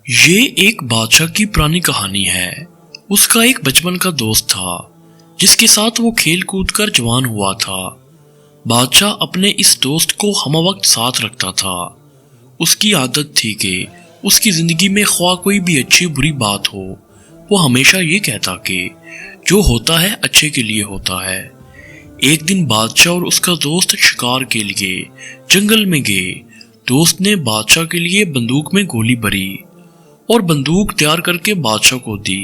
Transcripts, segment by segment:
یہ ایک بادشاہ کی پرانی کہانی ہے۔ اس کا ایک بچپن کا دوست تھا جس کے ساتھ وہ کھیل کود کر جوان ہوا تھا۔ بادشاہ اپنے اس دوست کو ہم وقت ساتھ رکھتا تھا۔ اس کی عادت تھی کہ اس کی زندگی میں خواہ کوئی بھی اچھی بری بات ہو، وہ ہمیشہ یہ کہتا کہ جو ہوتا ہے اچھے کے لیے ہوتا ہے۔ ایک دن بادشاہ اور اس کا دوست شکار کے لیے جنگل میں گئے۔ دوست نے بادشاہ کے لیے بندوق میں گولی بھری اور بندوق تیار کر کے بادشاہ کو دی،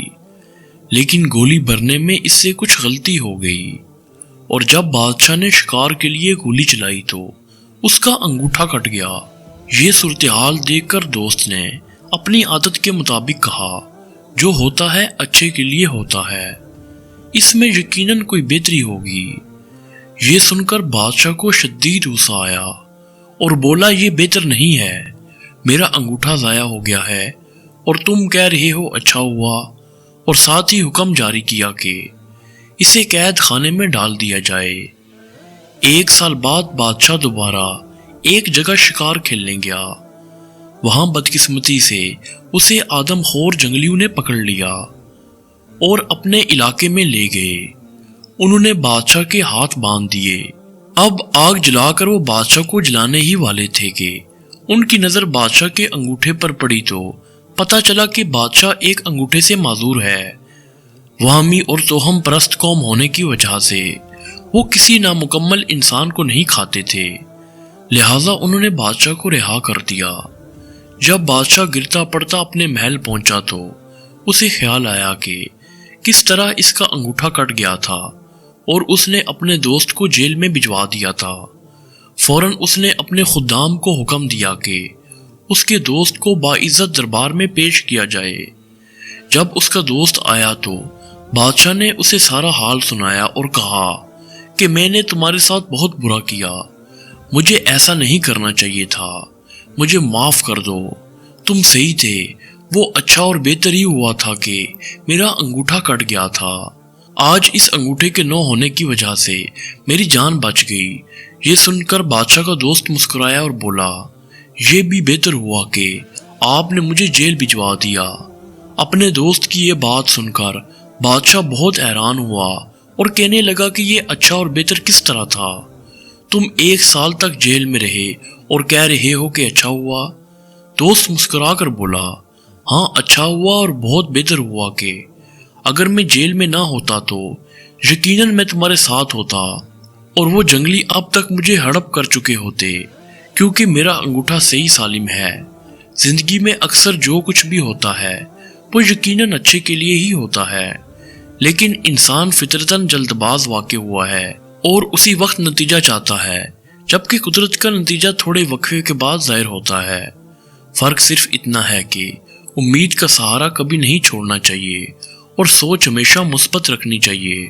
لیکن گولی بھرنے میں اس سے کچھ غلطی ہو گئی، اور جب بادشاہ نے شکار کے لیے گولی چلائی تو اس کا انگوٹھا کٹ گیا۔ یہ صورتحال دیکھ کر دوست نے اپنی عادت کے مطابق کہا، جو ہوتا ہے اچھے کے لیے ہوتا ہے، اس میں یقیناً کوئی بہتری ہوگی۔ یہ سن کر بادشاہ کو شدید غصہ آیا اور بولا، یہ بہتر نہیں ہے، میرا انگوٹھا ضائع ہو گیا ہے اور تم کہہ رہے ہو اچھا ہوا، اور ساتھ ہی حکم جاری کیا کہ اسے قید خانے میں ڈال دیا جائے۔ 1 سال بعد بادشاہ دوبارہ ایک جگہ شکار کھیلنے گیا۔ وہاں بدقسمتی سے اسے آدم خور جنگلیوں نے پکڑ لیا اور اپنے علاقے میں لے گئے۔ انہوں نے بادشاہ کے ہاتھ باندھ دیے۔ اب آگ جلا کر وہ بادشاہ کو جلانے ہی والے تھے کہ ان کی نظر بادشاہ کے انگوٹھے پر پڑی تو پتہ چلا کہ بادشاہ ایک انگوٹھے سے معذور ہے۔ واہمی اور توہم پرست قوم ہونے کی وجہ سے وہ کسی نامکمل انسان کو نہیں کھاتے تھے، لہٰذا انہوں نے بادشاہ کو رہا کر دیا۔ جب بادشاہ گرتا پڑتا اپنے محل پہنچا تو اسے خیال آیا کہ کس طرح اس کا انگوٹھا کٹ گیا تھا، اور اس نے اپنے دوست کو جیل میں بھجوا دیا تھا۔ فوراً اس نے اپنے خدام کو حکم دیا کہ اس کے دوست کو باعزت دربار میں پیش کیا جائے۔ جب اس کا دوست آیا تو بادشاہ نے اسے سارا حال سنایا اور کہا کہ میں نے تمہارے ساتھ بہت برا کیا، مجھے ایسا نہیں کرنا چاہیے تھا، مجھے معاف کر دو، تم صحیح تھے، وہ اچھا اور بہتر ہی ہوا تھا کہ میرا انگوٹھا کٹ گیا تھا۔ آج اس انگوٹھے کے نہ ہونے کی وجہ سے میری جان بچ گئی۔ یہ سن کر بادشاہ کا دوست مسکرایا اور بولا، یہ بھی بہتر ہوا کہ آپ نے مجھے جیل بھجوا دیا۔ اپنے دوست کی یہ بات سن کر بادشاہ بہت حیران ہوا اور کہنے لگا کہ یہ اچھا اور بہتر کس طرح تھا؟ تم 1 سال تک جیل میں رہے اور کہہ رہے ہو کہ اچھا ہوا۔ دوست مسکرا کر بولا، ہاں اچھا ہوا اور بہت بہتر ہوا کہ اگر میں جیل میں نہ ہوتا تو یقیناً میں تمہارے ساتھ ہوتا اور وہ جنگلی اب تک مجھے ہڑپ کر چکے ہوتے، کیونکہ میرا انگوٹھا صحیح سالم ہے۔ زندگی میں اکثر جو کچھ بھی ہوتا ہے وہ یقیناً اچھے کے لیے ہی ہوتا ہے، لیکن انسان فطرتاً جلد باز واقع ہوا ہے اور اسی وقت نتیجہ چاہتا ہے، جبکہ قدرت کا نتیجہ تھوڑے وقفے کے بعد ظاہر ہوتا ہے۔ فرق صرف اتنا ہے کہ امید کا سہارا کبھی نہیں چھوڑنا چاہیے اور سوچ ہمیشہ مثبت رکھنی چاہیے۔